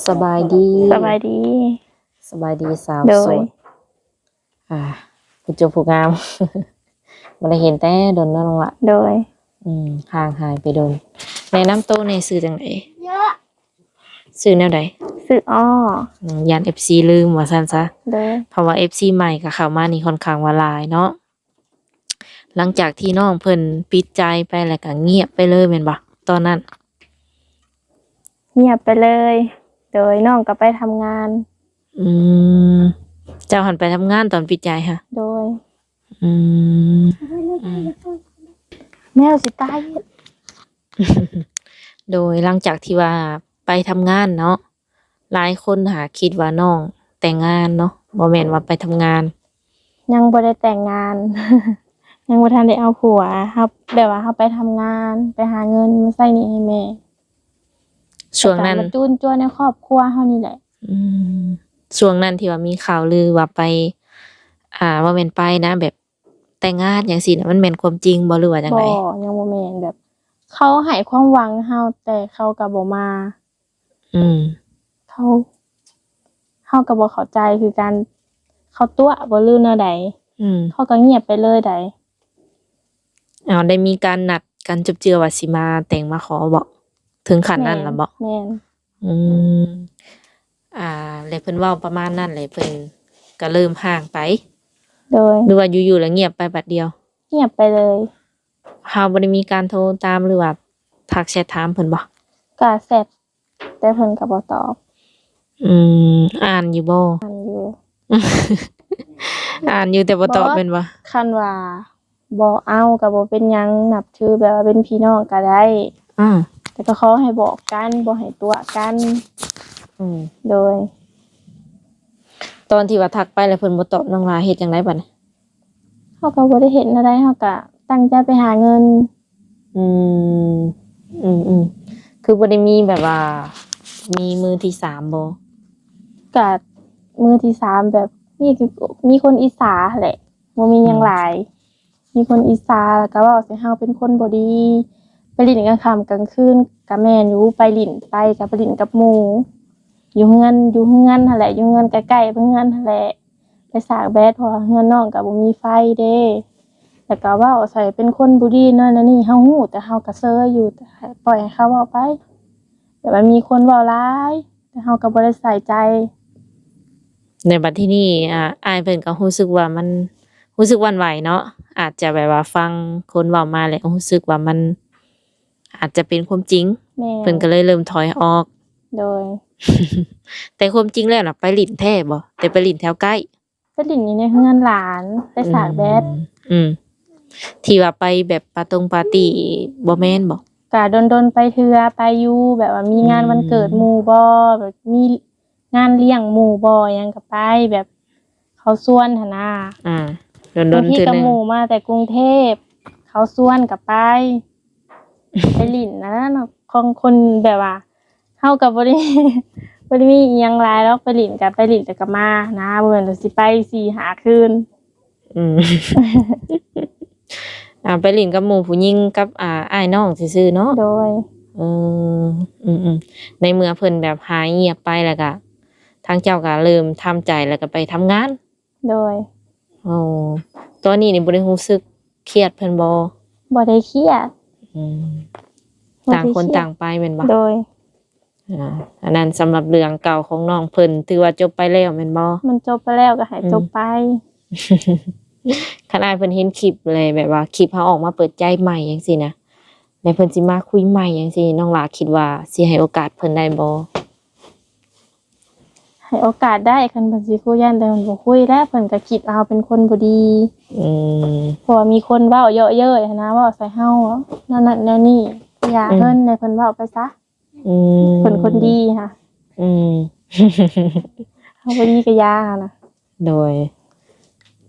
สบายดี สบายดี สบายดีสาว โด โส ย ดผู้เจบผู้งาม มันได้เห็นแต่โดนนั่นละ โดย ห่างหายไปโดนแนะนำโตวในสื่อจังไหนสื่อแนวใด ซื้ออ้อ ยัน FC ลืมว่าซั่นซะ โดย เพราะว่า FC ใหม่ก็เข้ามานี่ค่อนข้างว่าหลายเนาะหลังจากที่น้องเพิ่นปิดใจไปแล้วก็เงียบไปเลยแม่นบ่ตอนนั้น เงียบไปเลย โดยน้องก็ไปทำงาน อืมเจ้าหันไปทำงานตอนปิดใจค่ะ โดย อืม แมวสิตาย โดยหลังจากที่ว่าไปทำงานเนาะหลายคนหาคิดว่าน้องแต่งงานเนาะบ่แม่นว่าไปทำงาน ยังบ่ได้แต่งงาน ยังบ่ทันได้เอาผัวครับแบบว่าเฮาไปทำงาน ไปหาเงินมาใช้หนี้ให้แม่ ช่วงนั้น แล้วก็มาจูนจ้วนในครอบครัวเฮานี่แหละ อืมช่วงนั้นที่ว่ามีข่าวลือว่าไป ว่าแม่นไปนะแบบแต่งงานจังซี่น่ะมันแม่นความจริงบ่หรือว่าจัง บ่ ได ยังบ่แม่นแบบ เขาให้ความหวังเฮาแต่เขาก็บ่มา อืม เขาก็บ่เข้าใจคือการเขาตัวบ่ลืมแนวใด อืม เขาก็เงียบไปเลยใด ได้มีการนัดกันจุบเจือว่าสิมาแต่งมาขอบ่ถึงขั้นนั้นล่ะบ่ แม่น อืมเลยเพิ่นเว้าประมาณนั้นเลยเพิ่นก็เริ่มห่างไป โดย หรือว่าอยู่ๆแล้วเงียบไปบัดเดียว เงียบไปเลย เฮาบ่ได้มีการโทรตามหรือว่าทักแชทถามเพิ่นบ่ ก็แซ่บแต่เพิ่นก็บ่ตอบ อืมอ่านอยู่บ่ อันอยู่ อ่านอยู่แต่บ่ตอบแม่นบ่ คันว่าบ่เอาก็บ่เป็นหยังนับถือแบบว่าเป็นพี่น้องก็ได้ อืม แต่ก็ขอให้บอกกันบ่ให้ตัวกัน อืม โดย ตอนที่ว่าทักไปแล้วเพิ่นบ่ตอบน้องลาเฮ็ดจังไดบัดนี้ เฮาก็บ่ได้เห็นอะไรเฮาก็ตั้งใจไปหาเงิน อืมคือบ่ได้มีแบบว่า มีมือที่สามบ่ ก็มือที่สามแบบนี่คือมีคนอิจฉาแหละบ่มีหยังหลาย มีคนอิจฉาแล้วก็เว้าใส่เฮาเป็นคนบ่ดี ไปลิ้นกลางค่ำกลางคืนก็แม่นอยู่ไปลิ้นไปก็ไปลิ้นกับหมู่อยู่เฮือนหั่นแหละอยู่เฮือนใกล้ๆเฮือนหั่นแหละไปสร้างแบดเพราะว่าเฮือนน้องก็บ่มีไฟเด้แล้วก็เว้าใส่เป็นคนบ่ดีนั่นน่ะนี่เฮาฮู้แต่เฮาก็เซยอยู่แต่ให้ปล่อยให้เขาเว้าไปแต่ว่ามีคนเว้าหลายแต่เฮาก็บ่ได้ใส่ใจ ในบัดที่นี่อ้ายเพิ่นก็รู้สึกว่ามันรู้สึกหวั่นไหวเนาะอาจจะแบบว่าฟังคนเว้ามาแล้วก็รู้สึกว่ามัน อาจจะเป็นความจริง แม่ เพิ่นก็เลยเริ่มถอยออก โดย แต่ความจริงแล้วน่ะไปลิ้นแท้บ่แต่ไปลิ้นแถวใกล้ ไปลิ้นอยู่ในเฮือนหลานไปสร้างแบด อืมที่ว่าไปแบบปาร์ตี้บ่แม่นบ่ ก็ดนๆไปเทื่อไปอยู่แบบว่ามีงานวันเกิดหมู่บ่แบบมีงานเลี้ยงหมู่บ่หยังก็ไปแบบเขาชวนหั่นน่ะ โดน บาง ๆ ที เทื่อ ก็ หนึง หมู่มาแต่กรุงเทพเขาชวนก็ไป ไปลิ้นนะเนาะของคนแบบว่าเฮาก็บ่ได้ บ่ได้มีอิหยังหลายหรอกไปลิ้นก็ไปลิ้นแต่ก็มานะบ่แม่นว่าสิไป4-5คืน อืม ไปลิ้นกับหมู่ผู้หญิงกับอ้ายน้องซื่อๆเนาะ โดย เออในเมื่อเพิ่นแบบหายเงียบไปแล้วก็ทางเจ้าก็เริ่มทำใจแล้วก็ไปทำงาน โดย อ๋อตอนนี้นี่บ่ได้รู้สึกเครียดเพิ่นบ่ บ่ได้เครียด อืม บ่ได้ ต่างคน เครียด ต่างไปแม่นบ่ โดย อันนั้นสำหรับเรื่องเก่าของน้องเพิ่นถือว่าจบไปแล้วแม่นบ่ มันจบไปแล้วก็ให้จบไป คันอ้ายเพิ่นเห็นคลิปเลยแบบว่าคลิปเขาออกมาเปิดใจใหม่จังซี่นะแล้วเพิ่นสิมาคุยใหม่จังซี่น้องหลาคิดว่าสิให้โอกาสเพิ่นได้บ่ ให้โอกาสได้คันเพิ่นสิคุยยันแต่เพิ่นบ่คุยแล้วเพิ่นก็คิดเอาเป็นคนบ่ดี อืม เพราะว่ามีคนเว้าเยอะเย้ยหั้นนะเว้าใส่เฮาแนวนั้นแนวนี้อย่าเพิ่นให้เพิ่นเว้าไปซะ อืม เพิ่นคนดีค่ะ อืม เฮาบ่ดีก็อย่าหั่นน่ะ โดย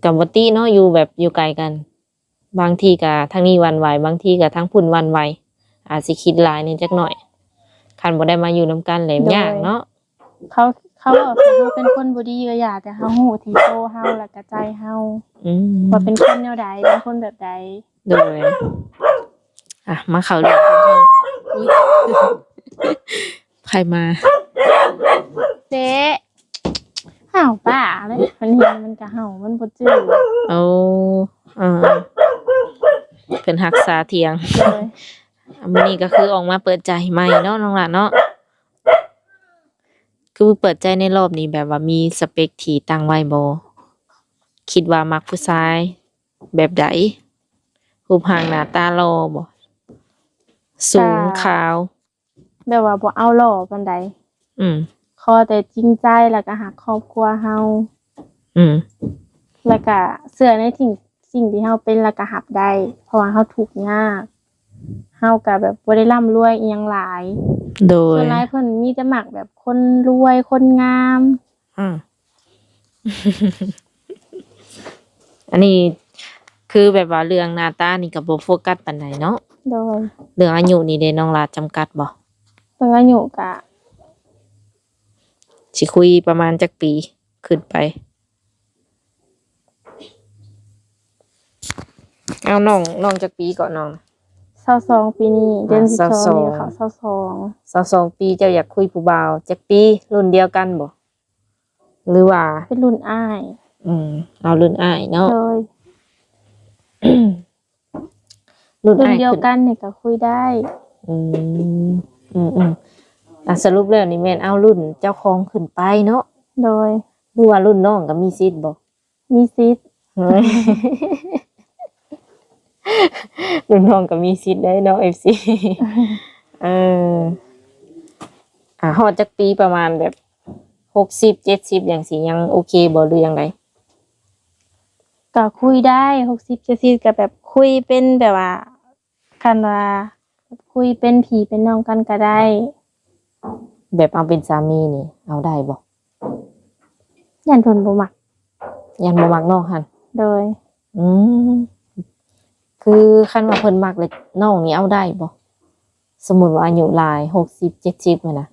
กับบ่ติเนาะอยู่แบบอยู่ไกลกัน บางทีก็ทางนี้หวั่นไหวบางทีก็ทางพุ่นหวั่นไหวอาจสิคิดหลายนิดจักหน่อยคันบ่ได้มาอยู่นํกันแหลมยากเนาะ เขาเว้าใส่เฮาเป็นคนบ่ดีก็อย่าแต่เฮาฮู้ที่โตเฮาแล้วก็ใจเฮา อืม ว่าเป็นคนแนวใดเป็นคนแบบใด โดยมาเข้าเรื่องกันเฮาอุ๊ย ใครมา เจ๊เห่าป่าเลยมันเห็นมันก็เห่ามันบ่จื้อ โอ้เพิ่นรักษาเถียง เลย มื้อนี้ก็คือออกมาเปิดใจใหม่เนาะน้องหลานเนาะคือเปิดใจในรอบนี้แบบว่ามีสเปคที่ตั้งไว้บ่คิดว่ามักผู้ชายแบบใดรูปร่างหน้าตาหล่อบ่สูงขาว แบบว่าบ่เอาหล่อปานใด อืม ขอแต่จริงใจแล้วก็หักครอบครัวเฮา อืม แล้วก็เชื่อในสิ่งที่เฮาเป็นแล้วก็รับได้ เพราะว่าเฮาทุกข์ยากเฮาก็แบบบ่ได้ร่ำรวยอีหยังหลาย โด ส่ ย วนหลายเพิ่นมีแต่มักแบบคนรวยคนงาม อืม อันนี้คือแบบว่าเรื่องหน้าตานี่ก็บ่โฟกัสปานใดเนาะ โดย เรื่องอายุนี่เด้น้องลาจำกัดบ่ เพิ่นอายุก็ สิคุยประมาณจักปีขึ้นไป เอาน้องจักปีก่อนน้อง 22ปีนี้เดือน12นี่ก็เข้า22 22ปีเจ้าอยากคุยผู้บ่าวจักปีรุ่นเดียวกันบ่หรือว่า เป็นรุ่นอ้าย เอารุ่นอ้ายเนาะ โดย รุ่น รุ่น อ้าย เดียว ขึ้น กันนี่ก็คุยได้ อืมสรุปแล้วนี่แม่นเอารุ่นเจ้าของขึ้นไปเนาะ โดย หรือว่ารุ่นน้องก็มีสิทธิ์บ่ มีสิทธิ์ เฮ้ย รุ่นน้องก็มีสิทธิ์ได้เนาะ FC เออฮอดจักปีประมาณแบบ60 70อย่างสิยังโอเคบ่หรือยังไง ก็คุยได้60 70ก็แบบคุยเป็นแบบว่าคันว่าคุยเป็นพี่เป็นน้องกันก็ได้ แบบเอาเป็นสามีนี่เอาได้บ่ ยันเพิ่นบ่มัก ยันบ่มักน้องหั่น โดย อืมคือคันว่าเพิ่นมักเลยน้องนี่เอาได้บ่สมมุติว่าอายุหลาย60 70นั่นน่ะ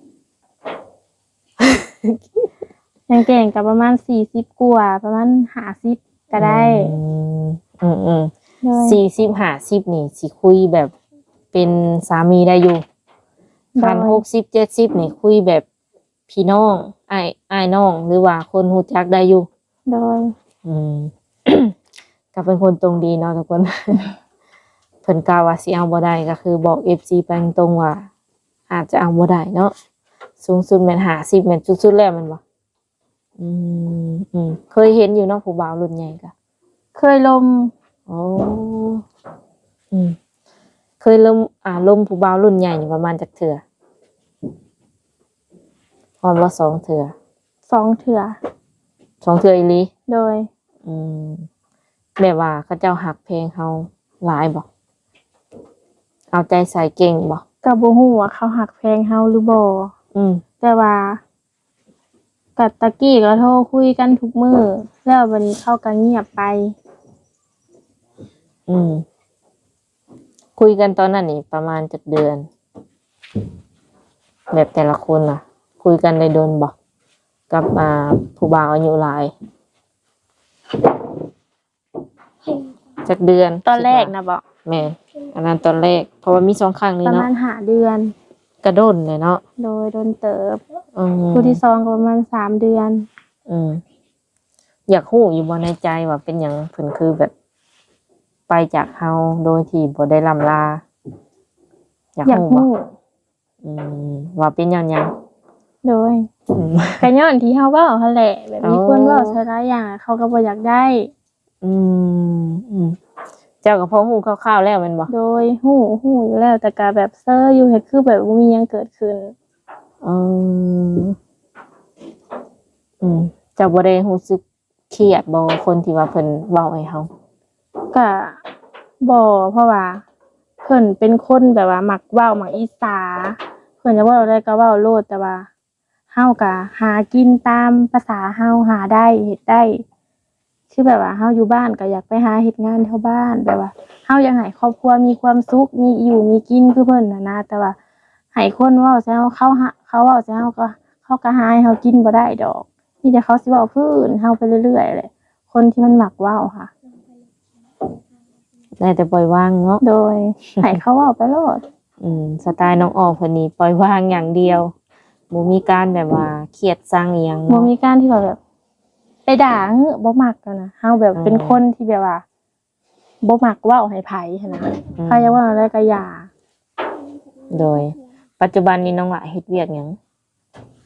ยังเก่งก็ประมาณ40กว่าประมาณ50ก็ได้ อืม โดย 40 50นี่สิคุยแบบเป็นสามีได้อยู่คัน60 70นี่คุยแบบพี่น้องอ้ายน้องหรือว่าคนรู้จักได้อยู่ โดย อืม ก็เป็นคนตรงดีเนาะทุกคน เพิ่นกล่าวว่าสิเอาบ่ได้ก็คือบอก FC ไปตรงๆว่า อาจจะเอาบ่ได้เนาะสูงสุดแม่น50แม่นสุดๆแล้วแม่นบ่เคยเห็นอยู่เนาะผู้บ่าวรุ่นใหญ่ก็ เคยลม โอ้เคยลมผู้บ่าวรุ่นใหญ่อยู่ประมาณจักเทื่อพร้อมว่า2เทื่อ 2เทื่อ 2เทื่ออีหลี โดย แบบว่าเขาเจ้าหักเพลงเฮาหลายบ่เอาใจใส่เก่งบ่ ก็บ่ฮู้ว่าเขาหักแพงเฮาหรือบ่ แต่ว่ากับตะกี้ก็โทรคุยกันทุกมื้อแล้ววันนี้เขาก็เงียบไป คุยกันตอนนั้นนี่ประมาณจักเดือน แบบแต่ละคนล่ะ คุยกันได้โดนบ่กับผู้บ่าวอายุหลายจักเดือน ตอนแรกนะบ่ แม่นอันนั้นตอนแรกเพราะว่ามี2ครั้งนี่ ประ เนาะ มาณ5เดือน กระโดนเลยเนาะ โดยโดนเติบ อืม ผู้ที่2ก็ประมาณ3เดือน อยากฮู้อยู่บ่ในใจว่าเป็นหยังเพิ่นคือแบบ ไปจากเฮาโดยที่บ่ได้ล่ำลา อยาก อยาก ฮู้บ่ ฮู้ ว่าเป็นหยัง โดยก็ย้อนที่เฮาเว้าหั่นแหละแบบมีคนเว้าซะหลายอย่างเขาก็บ่อยากได้ เจ้าก็พอฮู้คร่าวๆแล้วแม่นบ่ โดยฮู้อยู่แล้วแต่ก็แบบเซอร์อยู่เฮ็ดคือแบบบ่มีหยังเกิดขึ้น เจ้าบ่ได้รู้สึกเครียดบ่คนที่ว่าเพิ่นเว้าให้เฮา ก็บ่เพราะว่าเพิ่นเป็นคนแบบว่ามักเว้ามักอีสาเพิ่นจะเว้าได้ก็เว้าโลดแต่ว่าเฮาก็หากินตามภาษาเฮาหาได้เฮ็ดได้คือแบบว่าเฮาอยู่บ้านก็อยากไปหาเฮ็ดงานแถวบ้านแบบว่าเฮาอยากให้ครอบครัวมีความสุขมีอยู่มีกินคือเพิ่นน่ะนะแต่ว่าให้คนเว้าใส่เฮาเขาเว้าใส่เฮาก็เขาก็หาให้เฮากินบ่ได้ดอกมีแต่เขาสิเว้าพื้นเฮาไปเรื่อยๆแหละคนที่มันมักเว้าค่ะ ได้แต่ปล่อยวางเนาะ โดย ให้เขาเว้าไปโลด สไตล์น้องออมเพิ่นนี่ปล่อยวางอย่างเดียว บ่มีการแบบว่าเครียดสร้างอีหยัง บ่ เนาะ มีการที่แบบไปด่าบ่มักกันนะเฮาแบบเป็นคนที่แบบว่าบ่มักเว้าให้ไผหันนะใครจะว่าอะไรก็อย่า โดย ปัจจุบันนี้น้องละเฮ็ดเวียกหยัง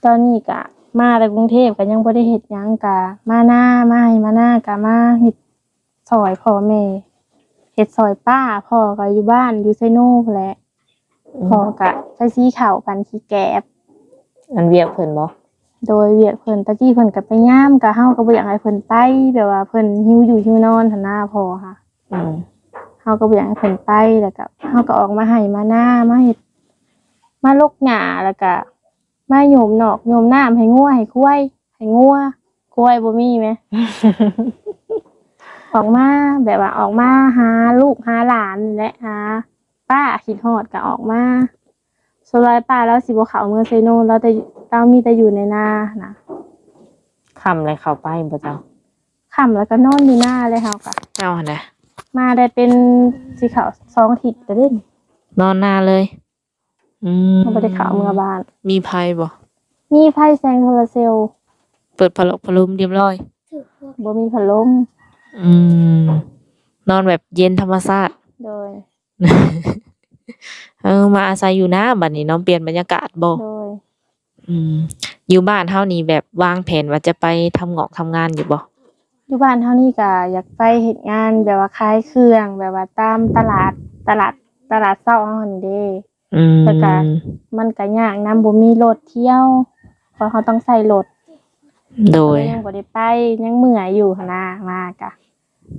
ตอนนี้ก็มาแต่กรุงเทพก็ยังบ่ได้เฮ็ดหยังก็มาหน้ามาให้มาหน้าก็มาเฮ็ดซอยพ่อแม่เฮ็ดซอยป้าพ่อก็อยู่บ้านอยู่ไสโน่พู้นแหละพ่อก็ไปสีข้าวปั่นขี้แกบ อันเวียกเพิ่นบ่ โดยเวียกเพิ่นตะกี้เพิ่นก็ไปย่ามก็เฮาก็บ่อยากให้เพิ่นไปแบบว่าเพิ่นหิวอยู่หิวนอนหั่นน่ะพ่อค่ะ อืม เฮาก็บ่อยากให้เพิ่นไปแล้วก็เฮาก็ออกมาให้มาหน้ามาเฮ็ดมาลกหญ้าแล้วก็มาโยมนอกโยมน้ำให้งัวให้ควายให้งัวควายบ่มีแหม ออกมาแบบว่าออกมาหาลูกหาหลานนี่แหละหาป้าคิดฮอดก็ออกมาส่วนรายป้าแล้วสิบ่เข้าเมืองไซโนเราแต่เรามีแต่อยู่ในนานะ ค่ำเลยเข้าไปบ่เจ้า ค่ำแล้วก็นอนอยู่หน้าเลยเฮาก็ เอาหั่นน่ะ มาได้เป็นสิเข้า2อาทิตย์ก็เด้น นอนหน้าเลย เฮาบ่ได้เข้าเมืองบ้าน มีไผบ่ มีไฟแสงโซลาร์เซลล์ เปิดพัดลมเรียบร้อย บ่มีพัดลม อืมนอนแบบเย็นธรรมชาติ โดย มาอาศัยอยู่นะบัดนี้เน้องเปลี่ยนบรรยากาศบ่ โดย อยู่บ้านเฮานี่แบบวางแผนว่าจะไปทำงอกทำงานอยู่บ่ อยู่บ้านเฮานี่ก็อยากไปเฮ็ดงานแบบว่าขายเครื่องแบบว่าตามตลาดเช้าเฮานี่เด้ แล้วก็ มันก็ยากนํบ่มีรถเที่ยวเพราะเขาต้องใช้รถ โดย ยังบ่ได้ไปยังเมื่อยอยู่หั่นน่ะมากะ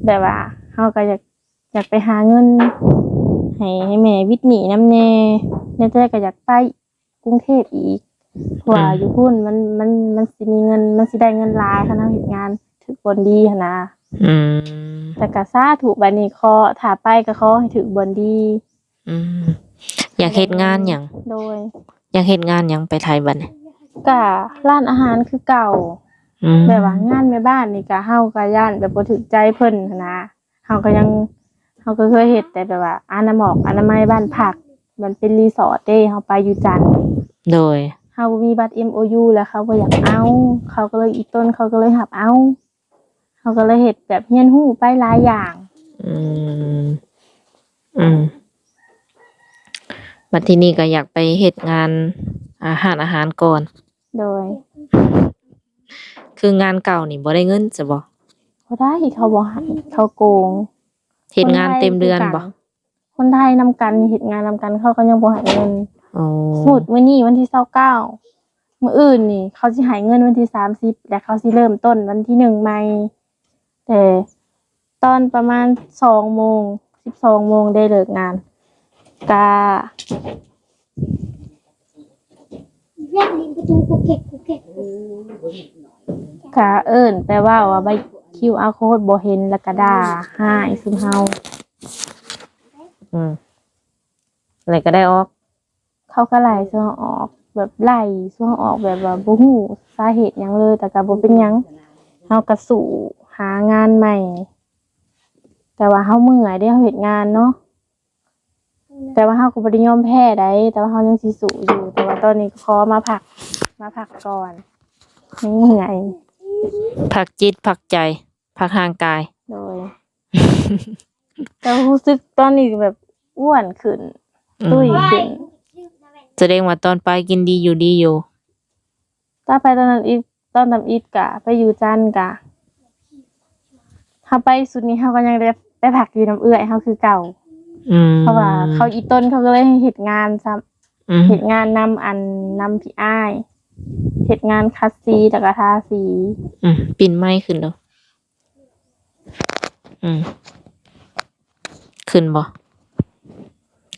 แบบว่าเฮาก็อยากไปหาเงินให้แม่วิทย์หนี้นำแน่แต่ก็อยากไปกรุงเทพอีกเพราะว่าอยู่พุ่นมันสิมีเงินมันสิได้เงินหลายคันเฮาเฮ็ดงานถึกบนดีหั่นน่ะ อืม แต่ก็สาธุบัดนี้ขอถ้าไปก็ขอให้ถึกบนดี อืมอยากเฮ็ดงานหยัง โดย อยากเฮ็ดงานหยังไปไทยบัดนี้ ก็ร้านอาหารคือเก่า แบบว่างานแม่บ้านนี่ก็เฮาก็ย่านแบบบ่ถูกใจเพิ่นหั้นนะเฮาก็เคยเฮ็ดแต่แบบว่าอนามัยบ้านพักมันเป็นรีสอร์ทเด้เฮาไปอยู่จันทน์ โดย เฮาบ่มีบัตร MOU แล้วเขาบ่อยากเอาเขาก็เลยอีต้นเขาก็เลยรับเอาเขาก็เลยเฮ็ดแบบเรียนรู้ไปหลายอย่าง อืมอืมบัดทีนี้ก็อยากไปเฮ็ดงานอาหารก่อน โดย คืองานเก่านี่บ่ได้เงินซะบ่ บ่ได้เขาบ่ให้เขาโกง เฮ็ดงานเต็มเดือนบ่ คนไทยนำกันเฮ็ดงานนำกันเขาก็ยังบ่ให้เงิน อ๋อ สมมุติมื้อนี้วันที่29มื้ออื่นนี่เขาสิให้เงินวันที่30และเขาสิเริ่มต้นวันที่1ใหม่แต่ตอนประมาณ2โมง12โมงได้เลิกงานกะ เรียกลิงประตูกูเก็บ กะเอิ้นแปลว่าใบ QR code บ่เห็นแล้วก็ด่าหายซุมเฮา อะไรก็ได้ออก เขาก็ไล่ซุมเฮาออกแบบไล่ซุมเฮาออกแบบว่าบ่ฮู้สาเหตุหยังเลยแต่ก็บ่เป็นหยังเฮาก็สู้หางานใหม่ แต่ว่าเฮาเมื่อยเด้เฮาเฮ็ดงานเนาะแต่ว่าเฮาก็บ่ได้ยอมแพ้ใดแต่ว่าเฮายังสิสู้อยู่ แต่ว่าตอนนี้ขอมาพักก่อนยังเมื่อย พักจิตพักใจ พักร่างกาย โดย แต่รู้สึกตอนนี้แบบอ้วนขึ้นตุ้ยขึ้น แสดงว่าตอนไปกินดีอยู่ดีอยู่ ถ้าไปตอนนั้นอีกตอนทำอีกกะไปอยู่จันทน์กะถ้าไปสุดนี้เขาก็ยังได้ไปผักอยู่น้ำเอื้อยเขาคือเก่า เพราะว่าเขาอีต้นเขาก็เลยให้เฮ็ดงานซ้ำเฮ็ดงานนำพี่อ้ายเฮ็ดงานคัดสีแล้วก็ทาสี ปิ่นไม้ขึ้นเนาะขึ้นบ่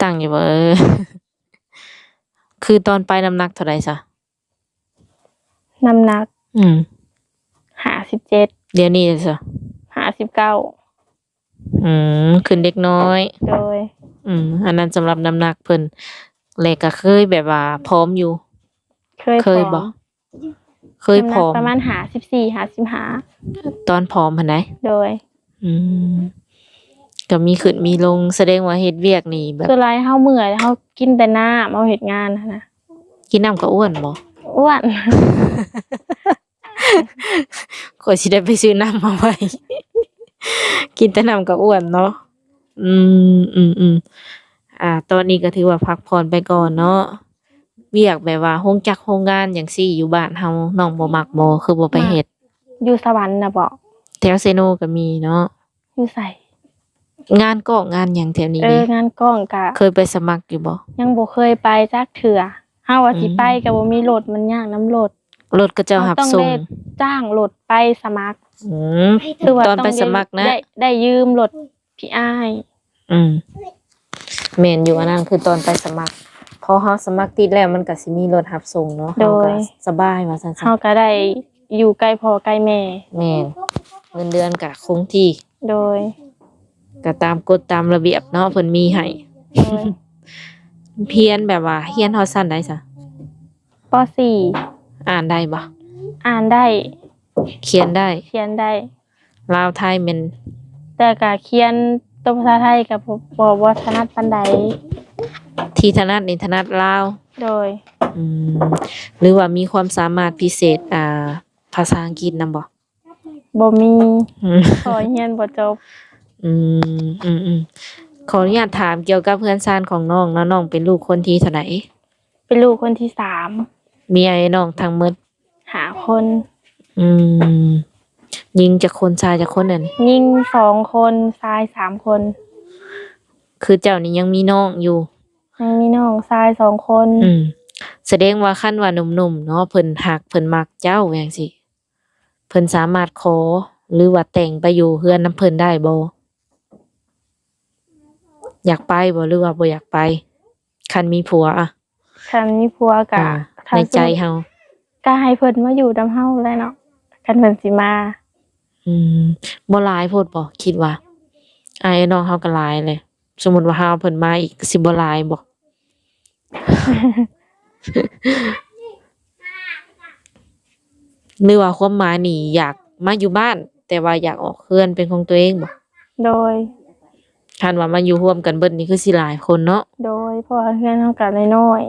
ตั้งอยู่บ่คือตอนไปน้ำหนักเท่าไหร่ซะ น้ำหนัก57 เดี๋ยวนี้ซะ 59ขึ้นเด็กน้อย โดย อันนั้นสำหรับน้ำหนักเพิ่นแลก็เคยแบบว่าพร้อมอยู่ เคยบ่ เคยผอม น้ำหนักประมาณ54 ตอนผอมหั่นใด 55โดย ก็มีขึ้นมีลงแสดงว่าเฮ็ดเวียกนี่แบบ คือไรเฮาเมื่อยเฮากินแต่น้ำเฮาเฮ็ดงานหั้นนะ กินน้ำก็อ้วนบ่ อ้วน ข่อยสิได้ไปซื้อน้ำมาไว้ กินแต่น้ำก็อ้วนเนาะอืมตอนนี้ก็ถือว่าพักผ่อนไปก่อนเนาะเวียกแบบว่าโรงงานจังซี่อยู่บ้านเฮาน้องบ่มักบ่คือบ่ไปเฮ็ด อยู่สวรรค์น่ะบ่ แถวเซโนก็มีเนาะ อยู่ไส งานก็งานหยังแถวนี้ เอ นี่ องานกล้องก็ เคยไปสมัครอยู่บ่ ยังบ่เคยไปจักเทื่อเฮาว่าสิไปก็บ่มีรถมันยากนำรถ รถก็เจ้ารับ ต้อง ส่ง ได้จ้างรถไปสมัคร อืม คือว่า ตอนไป ง สมัครนะ ได้ยืมรถพี่อ้าย อืมแม่นอยู่อันนั้นคือตอนไปสมัครพอเฮาสมัครติดแล้วมันก็สิมีรถรับส่งเนาะเฮาก็สบายว่าซั่น เฮาก็ได้อยู่ใกล้พ่อใกล้แม่ ๆแม่นเงินเดือนก็คงที่ โดย ก็ตามกฎตามระเบียบเนาะเพิ่นมีให้ โดย เพียนแบบว่าเฮียนฮอดสั้นได้ซะ ป .4 อ่านได้บ่ อ่านได้ เขียนได้ เขียนได้ ลาวไทยแม่น แต่ก็เขียนตัวภาษาไทยก็บ่ถนัดปานใด ที่ถนัดนี่ถนัดลาว โดย อืมหรือว่ามีความสามารถพิเศษภาษาอังกฤษนำบ่ บ่มี อืม ขอเรียนบ่จบ อืมขออนุญาตถามเกี่ยวกับเพื่อนซ่านของน้องเนาะน้องเป็นลูกคนที่เท่าไหร่ เป็นลูกคนที่ มีไอ้น้องทั้งหมด 3หาคน อืมยิงจากคนชายจากคนนั่น ยิ่ง2คนชาย3คน คือเจ้านี่ยังมีน้องอยู่ ยังมีน้องชาย2คน แสดงว่าคันว่าหนุ่มๆเนาะเพิ่นฮักเพิ่นมักเจ้าจังซี่เพิ่นสามารถขอหรือว่าแต่งไปอยู่เฮือนนำเพิ่นได้บ่อยากไปบ่หรือว่าบ่อยากไปคันมีผัวอะ คันมีผัวก็ ในใจเฮา ก็ให้เพิ่นมาอยู่นำเฮาแหละเนาะคันเพิ่นสิมา บ่หลายโพดบ่คิดว่าอ้ายน้องเฮาก็หลายเลยสมมุติว่าเฮาเพิ่นมาอีกสิบ่หลายบ่ หรือว่าความหมายนี่อยากมาอยู่บ้าน แต่ว่าอยากออกเรือนเป็นของตัวเองบ่ โดย คันว่ามาอยู่ร่วมกันเบิดนี่คือสิหลายคนเนาะ โดยเพราะว่าเพื่อนเฮาก็น้อย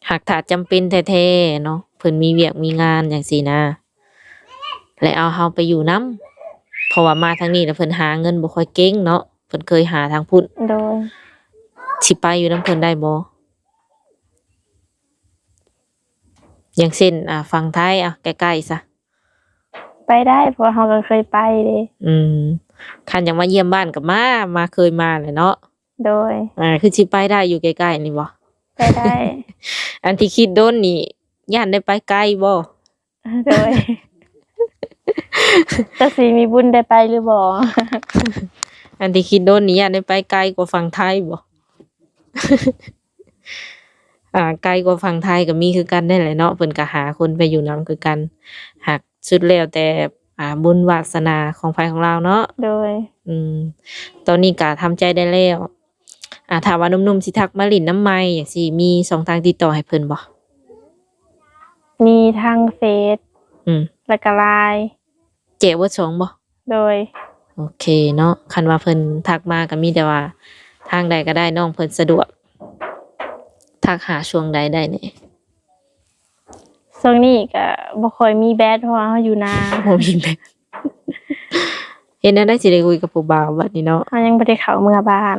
หากถ้าจำเป็นแท้ๆเนาะเพิ่นมีเวียกมีงานจังซี่นะและเอาเฮาไปอยู่นํเพราะว่ามาทางนี้แล้วเพิ่นหาเงินบ่ค่อยเก่งเนาะเพิ่นเคยหาทางพุ่น ๆโดย สิไปอยู่นํเพิ่นได้บ่อย่างเช่นฝั่งไทยใกล้ๆซะ ไปได้เพราะเฮาก็เคยไปเด้ คันอยากมาเยี่ยมบ้านก็มาเคยมาแหละเนาะ โดย คือสิไปได้อยู่ใกล้ๆนี่บ่ ไปได้ อันที่คิดโดนนี่ย่านได้ไปไกลบ่ โดยจะสิมีบุญได้ไปหรือบ่ อันที่คิดโดนนี่ย่านได้ไปไกลกว่าฝั่งไทยบ่ ไกลกว่าฝั่งไทยก็มีคือกันได้แหละเนาะเพิ่นก็หาคนไปอยู่นํคือกันหากสุดแล้วแต่บุญวาสนาของไผของเราเนาะ โดย ตอนนี้ก็ทำใจได้แล้วถ้าว่าหนุ่มๆสิทักมาลิ้นน้ำไม้จังซี่มีช่องทางติดต่อให้เพิ่นบ่ มีทางเฟซ อืม แล้วก็ LINE เจ๊บ่ช่องบ่ โดย โอเคเนาะคันว่าเพิ่นทักมาก็มีแต่ว่าทางใดก็ได้น้องเพิ่นสะดวกทักหาช่วงใดได้แหน่ ช่วงนี้ก็บ่ค่อยมีแบดเพราะว่าเฮาอยู่นา บ่มีแม่เฮ็ดแนวใดสิได้คุยกับผู้บ่าวบัดนี้เนาะ เฮายังบ่ได้เข้าเมืองบ้าน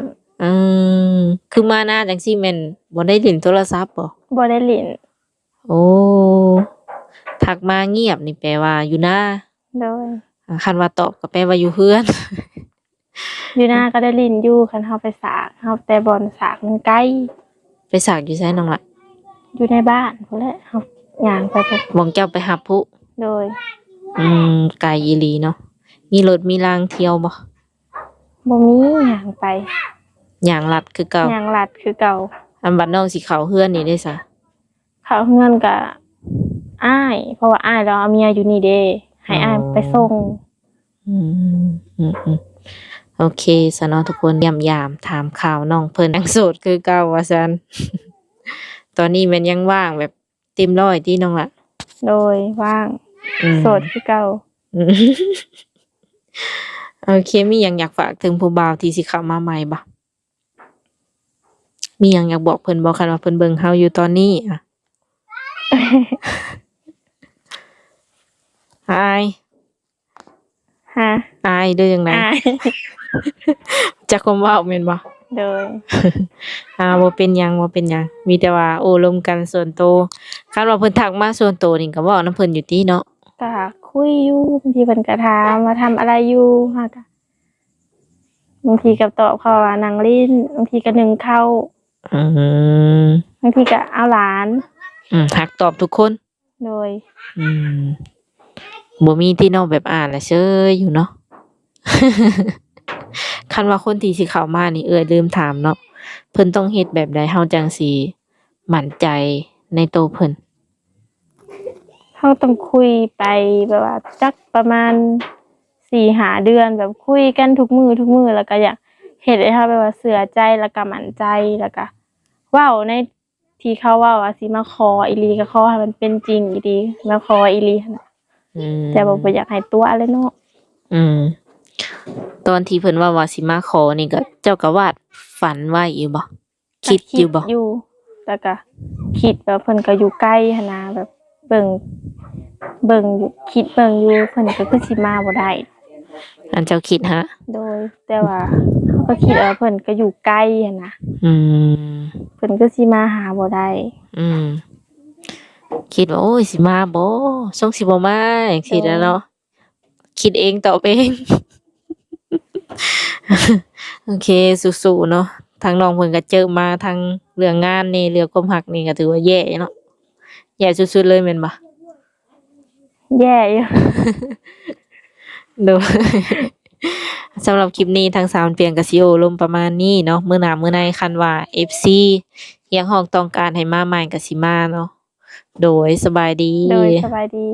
คือมาหน้าจังซี่แม่นบ่ได้เล่นโทรศัพท์บ่ บ่ได้เล่น โอ้ทักมาเงียบนี่แปลว่าอยู่นา โดย คันว่าตอบก็แปลว่าอยู่เฮือน อยู่นาก็ได้เล่นอยู่คันเฮาไปสากเฮาแต่บ่อนสากมันไกล ไปสากอยู่ไสน้องล่ะ อยู่ในบ้านพุ่นแหละเฮาย่างไปพุ่น บ่งเจ้าไปหับผู้ โดย ไกลอีหลีเนาะมีรถมีรางเที่ยวบ่ บ่มีย่างไป อย่างลัดคือเก่า ย่างลัดคือเก่า อันบัดน้องสิเข้าเฮือนนี่ได้ซะ เขาเงินกับอ้ายเพราะว่าอ้ายเราเอาเมียอยู่นี่เด้ให้อ้ายไปส่ง โอเคสะเนาะทุกคนยามถามข่าวน้องเพิ่นยังโสดคือเก่าว่าซั่น ตอนนี้แม่นยังว่างแบบเต็มร้อยที่น้องล่ะ โดยว่าง โสดคือเก่า อืม โอเคมีหยังอยากฝากถึงผู้บ่าวที่สิเข้ามาใหม่บ่มีหยังอยากบอกเพิ่นบ่คันว่าเพิ่นเบิ่งเฮาอยู่ตอนนี้ อาย ฮะ อายเด้อจังได อาย จักความเว้าแม่นบ่ โดย บ่เป็นหยังบ่เป็นหยังมีแต่ว่าโอ้ลมกันส่วนตัวคันว่าเพิ่นทักมาส่วนตัวนี่ก็เว้านำเพิ่นอยู่ติเนาะ ก็คุยอยู่บางทีเพิ่นก็ถามว่าทำอะไรอยู่ฮะก็บางทีก็ตอบเขาว่านั่งเล่นบางทีก็นึ่งข้าว อืม บางทีก็เอาหลาน ทักตอบทุกคน โดย อืมบ่มีที่นอกแบบอ่านและเชยอยู่เนาะ คันว่าคนที่สิเข้ามานี่ลืมถามเนาะเพิ่นต้องเฮ็ดแบบใดเฮาจังสิมั่นใจในตัวเพิ่น เขาต้องคุยไปแบบว่าจักประมาณ4-5 เดือนแบบคุยกันทุกมือแล้วก็อยากเฮ็ดให้เขาแบบว่าเชื่อใจแล้วก็มั่นใจแล้วก็เว้าในที่เขาเว้าว่าสิมาขออีหลีก็ขอให้มันเป็นจริงอีหลีมาขออีหลีหั่นน่ะ แต่บ่อยากให้ตัวเลยเนาะ อืมตอนที่เพิ่นว่าสิมาขอนี่ก็เจ้าก็วาดฝันไว้อยู่บ่คิดอยู่บ่ อยู่แต่ก็คิดว่าเพิ่นก็อยู่ใกล้หั่นนะแบบเบิ่งอยู่คิดเบิ่งอยู่เพิ่นก็คือสิมาบ่ได้ อันเจ้าคิดฮะ โดยแต่ว่าเขาก็คิดว่าเพิ่นก็อยู่ใกล้หั่นนะ อืม เพิ่นก็สิมาหาบ่ได้ อืมคิดว่าโอ้ยสิมาบ่ทรงสิบ่มาจังซี่แหล้วเนาะคิดเองตอบเอง โอเคสู้ๆเนาะทางน้องเพิ่นก็เจอมาทางเรื่องงานนี่เรื่องความรักนี่ก็ถือว่าแย่เนาะแย่สุดๆเลยแม่นบ่ แย่อยู่ โดย สำหรับคลิปนี้ทางสาวเปลี่ยนก็สิโอลมประมาณนี้เนาะมื้อหน้ามื้อในคันว่า FC ยังห้องต้องการให้มาใหม่ก็สิมาเนาะโดยสบายดี โดยสบายดี